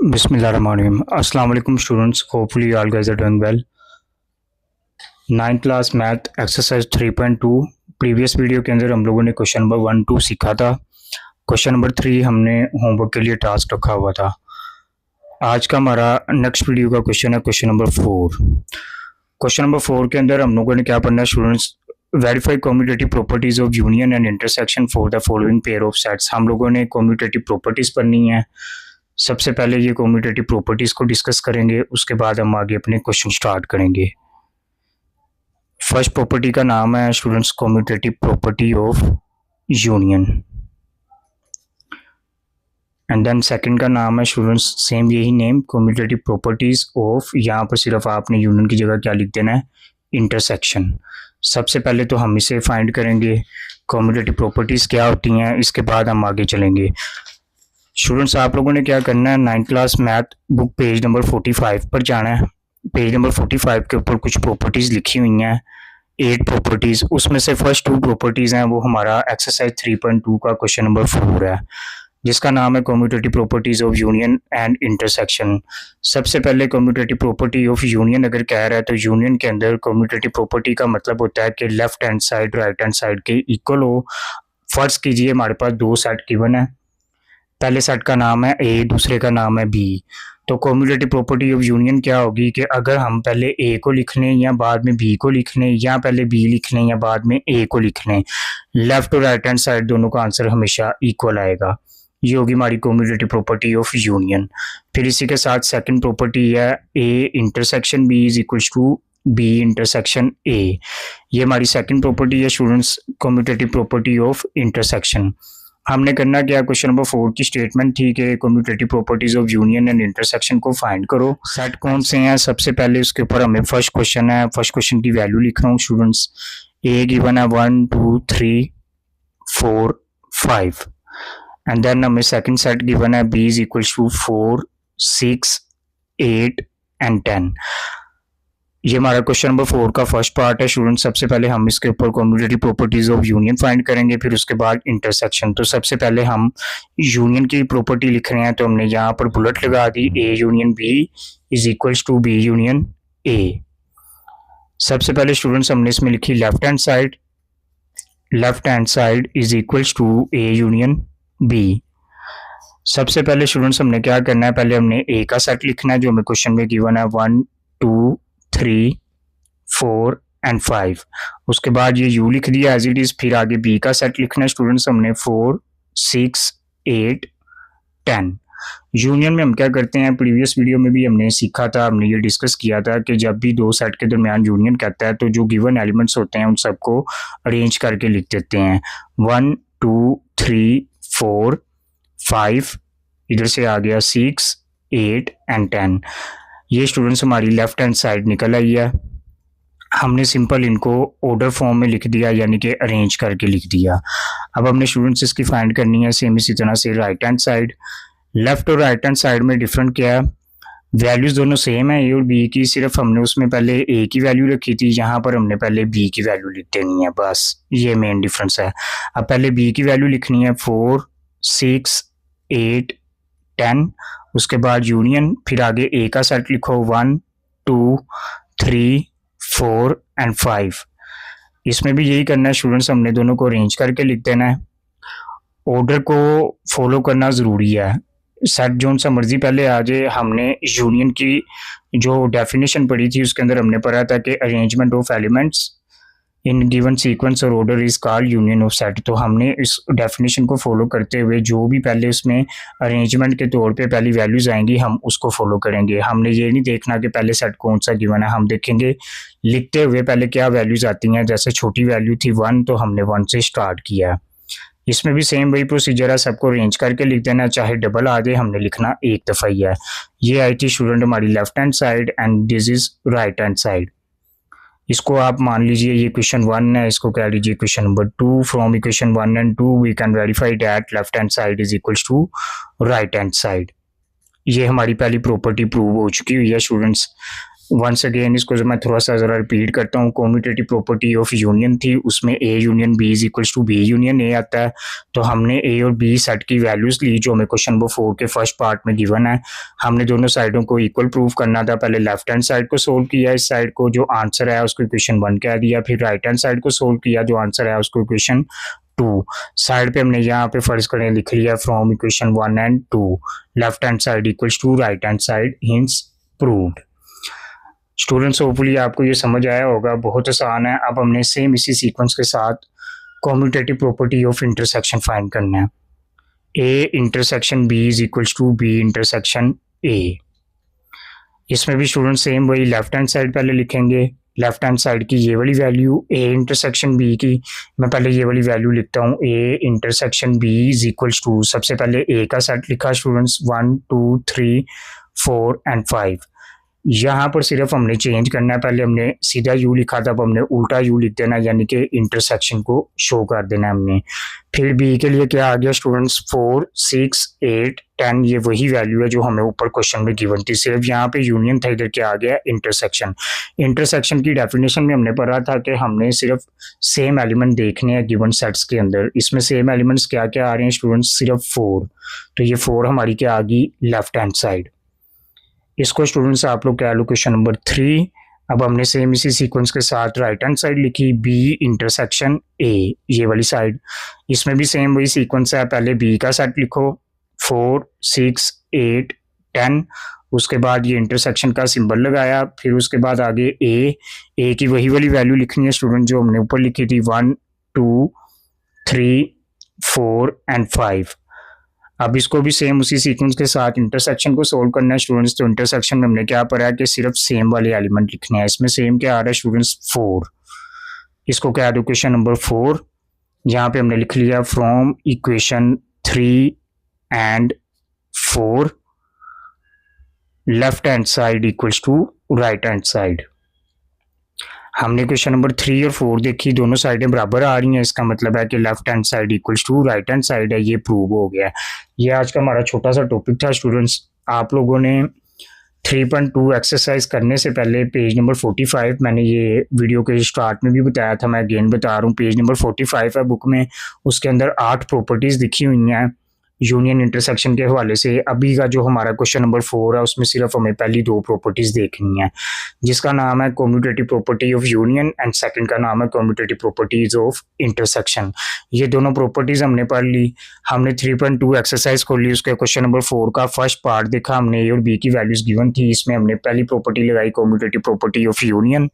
बिस्मिल्लाहिर्रहमानिर्रहीम। अस्सलाम वालेकुम students, hopefully all guys are doing well. 9th class math exercise 3.2 previous video के अंदर हम लोगों ने क्वेश्चन नंबर 1-2 सीखा था। क्वेश्चन नंबर 3 हमने होमवर्क के लिए टास्क रखा हुआ था। आज का हमारा नेक्स्ट वीडियो का क्वेश्चन है क्वेश्चन नंबर 4। क्वेश्चन नंबर 4 के अंदर हम लोगों ने क्या पढ़ना है students, verify commutative properties of union and intersection for the following pair of sets. हम लोगों ने कम्यूटेटिव प्रॉपर्टीज पढ़नी है। सबसे पहले ये कम्यूटेटिव प्रॉपर्टीज को डिस्कस करेंगे, उसके बाद हम आगे अपने क्वेश्चन स्टार्ट करेंगे। फर्स्ट प्रॉपर्टी का नाम है students commutative property of union, and then second का नाम है स्टूडेंट्स सेम यही नेम कम्यूटेटिव प्रॉपर्टीज ऑफ, यहाँ पर सिर्फ आपने यूनियन की जगह क्या लिख देना है, इंटरसेक्शन। सबसे पहले तो हम इसे फाइंड करेंगे कम्यूटेटिव प्रॉपर्टीज क्या होती हैं, इसके बाद हम आगे चलेंगे। स्टूडेंट्स आप लोगों ने क्या करना है, 9th class math book page number 45 पर जाना है। पेज नंबर 45 के ऊपर कुछ प्रॉपर्टीज लिखी हुई हैं, 8 प्रॉपर्टीज। उसमें से फर्स्ट 2 प्रॉपर्टीज हैं वो हमारा एक्सरसाइज 3.2 का क्वेश्चन नंबर 4 है, जिसका नाम है commutative properties of union and intersection. सबसे पहले कम्यूटेटिव प्रॉपर्टी ऑफ यूनियन अगर कह रहा है तो यूनियन के अंदर कम्यूटेटिव प्रॉपर्टी का मतलब होता है कि left hand side right hand side के इक्वल हो। फर्ज कीजिए हमारे पास 2 सेट गिवन है, पहले सेट का नाम है ए, दूसरे का नाम है बी। तो कम्यूटेटिव प्रॉपर्टी ऑफ यूनियन क्या होगी कि अगर हम पहले ए को लिख लें या बाद में बी को लिख लें, या पहले बी लिख लें या बाद में ए को लिख लें, लेफ्ट और राइट हैंड साइड दोनों का आंसर हमेशा इक्वल आएगा। ये होगी हमारी कम्यूटेटिव प्रॉपर्टी ऑफ यूनियन। फिर इसी के साथ सेकंड प्रॉपर्टी है A intersection B is equal to B intersection A. ये हमारी सेकंड प्रॉपर्टी है students commutative property of intersection. हमने करना क्या, क्वेश्चन नंबर 4 की स्टेटमेंट थी कि commutative properties of union and intersection को फाइंड करो। सेट कौन से हैं, सबसे पहले उसके ऊपर हमें फर्स्ट क्वेश्चन है, फर्स्ट क्वेश्चन की वैल्यू लिख रहा हूँ स्टूडेंट्स। ए गिवन है 1 2 3 4 5, एंड देन हमें सेकंड सेट गिवन है B is equal to 4 6 8 and 10। ये हमारा क्वेश्चन नंबर 4 का फर्स्ट पार्ट है स्टूडेंट। सबसे पहले हम इसके ऊपर commutative properties of union find करेंगे, फिर उसके बाद इंटरसेक्शन। तो सबसे पहले हम यूनियन की प्रॉपर्टी लिख रहे हैं, तो हमने यहाँ पर बुलेट लगा दी, A union B is equal to B union A. सबसे पहले स्टूडेंट्स हमने इसमें लिखी left hand side, left hand side is equal to A union B. सबसे पहले स्टूडेंट्स हमने क्या करना है, पहले हमने ए का सेट लिखना है जो हमें क्वेश्चन में गिवन है 1 2 3 4 एंड 5। उसके बाद ये यू लिख दिया एज इट इज। फिर आगे बी का सेट लिखना है स्टूडेंट्स हमने 4 6 8 10। यूनियन में हम क्या करते हैं, प्रीवियस वीडियो में भी हमने सीखा था, हमने ये डिस्कस किया था कि जब भी 2 सेट के दरमियान यूनियन कहता है तो जो गिवन एलिमेंट्स होते हैं उन सबको अरेंज करके लिख देते हैं। 1 2 3 4 5, इधर से आ गया 6 8 एंड 10। ये स्टूडेंट्स हमारी लेफ्ट हैंड साइड निकल आई है। हमने सिंपल इनको ऑर्डर फॉर्म में लिख दिया, यानी कि अरेंज करके लिख दिया। अब हमने स्टूडेंट्स इसकी फाइंड करनी है सेम इसी तरह से राइट हैंड साइड। लेफ्ट और राइट हैंड साइड में डिफरेंट क्या है, वैल्यूज दोनों सेम है ए और बी की, सिर्फ हमने उसमें पहले ए की वैल्यू रखी थी, यहाँ पर हमने पहले बी की वैल्यू लिख देनी है, बस ये मेन डिफरेंस है। अब पहले बी की वैल्यू लिखनी है 4 6 8 10, उसके बाद यूनियन, फिर आगे ए का सेट लिखो 1 2 3 4 एंड 5। इसमें भी यही करना है स्टूडेंट्स, हमने दोनों को अरेंज करके लिख देना है। ऑर्डर को फॉलो करना ज़रूरी है, सेट जोन सा मर्जी पहले आ जाए। हमने यूनियन की जो डेफिनेशन पढ़ी थी उसके अंदर हमने पढ़ा था कि arrangement of elements in given sequence और order is called union of set. तो हमने इस डेफिनेशन को फॉलो करते हुए जो भी पहले उसमें अरेंजमेंट के तौर पे पहली वैल्यूज आएंगी हम उसको फॉलो करेंगे। हमने ये नहीं देखना कि पहले सेट कौन सा गिवन है, हम देखेंगे लिखते हुए पहले क्या वैल्यूज आती हैं। जैसे छोटी वैल्यू थी 1 तो हमने 1 से स्टार्ट किया। इसमें भी सेम वही प्रोसीजर है, सबको अरेंज करके लिख देना, चाहे डबल आ जाए हमने लिखना एक दफ़ा ही है। ये आई थी स्टूडेंट हमारी left hand side and this is right hand side. इसको आप मान लीजिए ये क्वेश्चन 1 है, इसको कह लीजिए question number 2। From equation 1 and 2 we can verify that left hand side is equal to right hand side. ये हमारी पहली प्रॉपर्टी प्रूव हो चुकी हुई है स्टूडेंट्स। वंस अगेन इसको मैं थोड़ा सा ज़रा रिपीट करता हूँ। कम्यूटेटिव प्रॉपर्टी ऑफ यूनियन थी, उसमें A union B is equals to B union A आता है। तो हमने ए और बी सेट की वैल्यूज़ ली जो हमें क्वेश्चन नंबर 4 के फर्स्ट पार्ट में गिवन है। हमने दोनों साइडों को इक्वल प्रूव करना था। पहले लेफ्ट हैंड साइड को सोल्व किया, इस साइड को जो आंसर है उसको इक्वेशन 1 कह दिया, फिर राइट हैंड साइड को सोल्व किया, जो आंसर है उसको इक्वेशन 2। साइड पे हमने यहाँ पे फर्ज करें लिख लिया from equation 1 and 2 left hand side equals to right hand side, hence proved. Students hopefully आपको ये समझ आया होगा, बहुत आसान है। अब हमने सेम इसी सीक्वेंस के साथ commutative property of intersection find करना है। A intersection B is equals to B intersection A. इसमें भी स्टूडेंट सेम वही लेफ्ट हैंड साइड पहले लिखेंगे, लेफ्ट हैंड साइड की ये वाली वैल्यू ए इंटरसेक्शन बी की, मैं पहले ये वाली वैल्यू लिखता हूँ। A intersection B is equals to, सबसे पहले ए का सेट लिखा स्टूडेंट्स 1 2 3 4 एंड 5। यहाँ पर सिर्फ हमने चेंज करना है, पहले हमने सीधा यू लिखा था, अब हमने उल्टा यू लिख देना, यानी कि इंटरसेक्शन को शो कर देना हमने। फिर बी के लिए क्या आ गया स्टूडेंट्स 4 6 8 10, ये वही वैल्यू है जो हमें ऊपर क्वेश्चन में गिवन थी, सिर्फ यहाँ पे यूनियन था, इधर क्या आ गया इंटरसेक्शन। इंटरसेक्शन की डेफिनेशन में हमने पढ़ा था कि हमने सिर्फ सेम एलिमेंट देखने हैं गिवन सेट्स के अंदर। इसमें सेम एलिमेंट्स क्या क्या आ रहे हैं स्टूडेंट्स, सिर्फ 4। तो ये 4 हमारी क्या आ गई लेफ्ट हैंड साइड। इसको स्टूडेंट्स आप लोग क्या लो क्वेश्चन नंबर 3। अब हमने सेम इसी सीक्वेंस के साथ राइट हैंड साइड लिखी बी इंटरसेक्शन ए, ये वाली साइड। इसमें भी सेम वही सीक्वेंस है, पहले बी का सेट लिखो 4 6 8 10, उसके बाद ये इंटरसेक्शन का सिंबल लगाया, फिर उसके बाद आगे ए की वही वाली वैल्यू लिखनी है स्टूडेंट जो हमने ऊपर लिखी थी 1 2 3 4 एंड 5। अब इसको भी सेम उसी सीक्वेंस के साथ इंटरसेक्शन को सोल्व करना है स्टूडेंट्स। तो इंटरसेक्शन में हमने क्या पढ़ा है कि सिर्फ सेम वाले एलिमेंट लिखने हैं। इसमें सेम क्या आ रहा है स्टूडेंट्स 4, इसको क्या दो क्वेश्चन नंबर 4। यहाँ पे हमने लिख लिया from equation 3 and 4 left hand side equals to right hand side. हमने क्वेश्चन नंबर 3 और 4 देखी, दोनों साइडें बराबर आ रही हैं, इसका मतलब है कि left hand side equals to right hand side है, ये प्रूव हो गया है। ये आज का हमारा छोटा सा टॉपिक था स्टूडेंट्स। आप लोगों ने 3.2 एक्सरसाइज करने से पहले पेज नंबर 45, मैंने ये वीडियो के स्टार्ट में भी बताया था, मैं अगेन बता रहा हूँ, पेज नंबर 45 है बुक में, उसके अंदर 8 प्रॉपर्टीज लिखी हुई हैं यूनियन इंटरसेक्शन के हवाले से। अभी का जो हमारा क्वेश्चन नंबर 4 है उसमें सिर्फ हमें पहली 2 प्रॉपर्टीज देखनी है, जिसका नाम है commutative property of union and second का नाम है कम्यूटेटिव प्रॉपर्टीज ऑफ इंटरसेक्शन। ये दोनों प्रॉपर्टीज हमने पढ़ ली। हमने 3.2 एक्सरसाइज खोल ली, उसके क्वेश्चन नंबर 4 का फर्स्ट पार्ट देखा हमने, ए और बी की वैल्यूज गिवन थी। इसमें हमने पहली प्रॉपर्टी लगाई commutative property of union.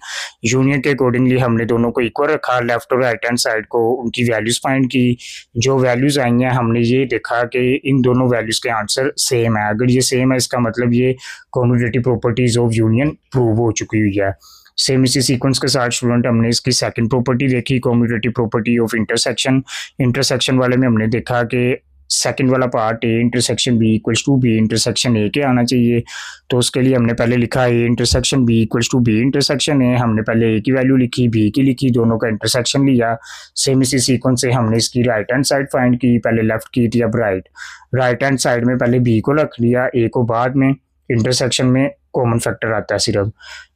Union के अकॉर्डिंगली हमने दोनों को इक्वल रखा, लेफ्ट और राइट हैंड साइड को उनकी वैल्यूज फाइंड की। जो वैल्यूज आई हैं हमने ये देखा कि इन दोनों वैल्यूज के आंसर सेम है। अगर ये सेम है इसका मतलब ये commutative properties of union prove हो चुकी हुई है। सेम इसी सीक्वेंस के साथ स्टूडेंट हमने इसकी सेकंड प्रॉपर्टी देखी commutative property of intersection. Intersection वाले में हमने देखा कि सेकंड वाला part A intersection B equals to B intersection A के आना चाहिए। तो उसके लिए हमने पहले लिखा A intersection B equals to B intersection A. हमने पहले ए की वैल्यू लिखी, बी की लिखी, दोनों का इंटरसेक्शन लिया। सेम इसी सीक्वेंस से हमने इसकी राइट हैंड साइड फाइंड की, पहले लेफ्ट की थी अब राइट हैंड साइड में पहले बी को रख लिया, ए को बाद में। इंटरसेक्शन में कॉमन फैक्टर आता है सिर्फ।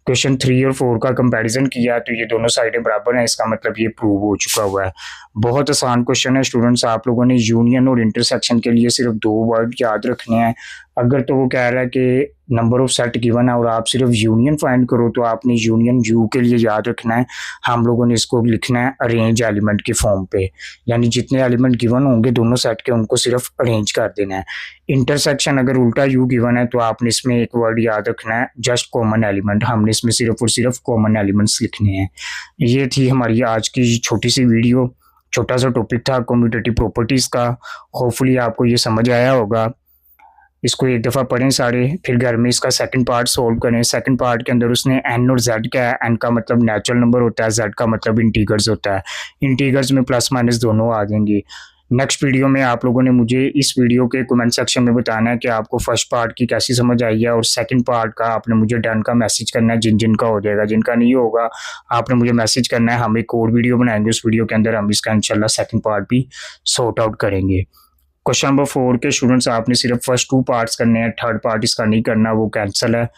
क्वेश्चन 3 और 4 का कंपैरिजन किया तो ये दोनों साइडें बराबर हैं, इसका मतलब ये प्रूव हो चुका हुआ है। बहुत आसान क्वेश्चन है स्टूडेंट्स। आप लोगों ने यूनियन और इंटरसेक्शन के लिए सिर्फ 2 वर्ड याद रखने हैं। अगर तो वो कह रहा है कि नंबर ऑफ सेट गिवन है और आप सिर्फ यूनियन फाइंड करो, तो आपने यूनियन यू के लिए याद रखना है, हम लोगों ने इसको लिखना है अरेंज एलिमेंट के फॉर्म पे, यानी जितने एलिमेंट गिवन होंगे दोनों सेट के उनको सिर्फ अरेंज कर देना है। इंटरसेक्शन अगर उल्टा यू गिवन है तो आपने इसमें एक वर्ड याद रखना है जस्ट कॉमन एलिमेंट, हमने इसमें सिर्फ और सिर्फ कॉमन एलिमेंट्स लिखने हैं। ये थी हमारी आज की छोटी सी वीडियो, छोटा सा टॉपिक था कम्यूटेटिव प्रॉपर्टीज का। होपफुली आपको ये समझ आया होगा। इसको एक दफ़ा पढ़ें सारे, फिर घर में इसका सेकंड पार्ट सोल्व करें। सेकंड पार्ट के अंदर उसने एन और जेड क्या है, एन का मतलब नेचुरल नंबर होता है, जेड का मतलब इंटीगर्स होता है। इंटीगर्स में प्लस माइनस दोनों आ जाएंगे। नेक्स्ट वीडियो में आप लोगों ने मुझे इस वीडियो के कमेंट सेक्शन में बताना है कि आपको फर्स्ट पार्ट की कैसी समझ आई है, और सेकंड पार्ट का आपने मुझे डन का मैसेज करना है जिनका हो जाएगा। जिनका नहीं होगा आपने मुझे मैसेज करना है। हम एक और वीडियो बनाएंगे, उस वीडियो के अंदर हम इसका इंशाल्लाह सेकंड पार्ट भी सॉर्ट आउट करेंगे। क्वेश्चन नंबर 4 के स्टूडेंट्स आपने सिर्फ फर्स्ट 2 पार्ट्स करने हैं, थर्ड पार्ट इसका नहीं करना, वो कैंसिल है।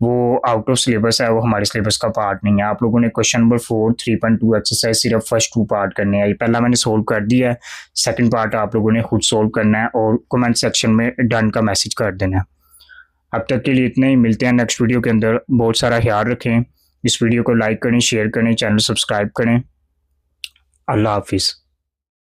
वो आउट ऑफ सिलेबस है, वो हमारे सिलेबस का पार्ट नहीं है। आप लोगों ने क्वेश्चन नंबर 4 3.2 एक्सरसाइज सिर्फ फर्स्ट 2 पार्ट करने हैं। ये पहला मैंने सोल्व कर दिया है, सेकंड पार्ट आप लोगों ने खुद सोल्व करना है और कमेंट सेक्शन में डन का मैसेज कर देना है। अब तक के लिए इतना ही, मिलते हैं नेक्स्ट वीडियो के अंदर। बहुत सारा ख्याल रखें, इस वीडियो को लाइक करें, शेयर करें, चैनल सब्सक्राइब करें। अल्लाह हाफिज़।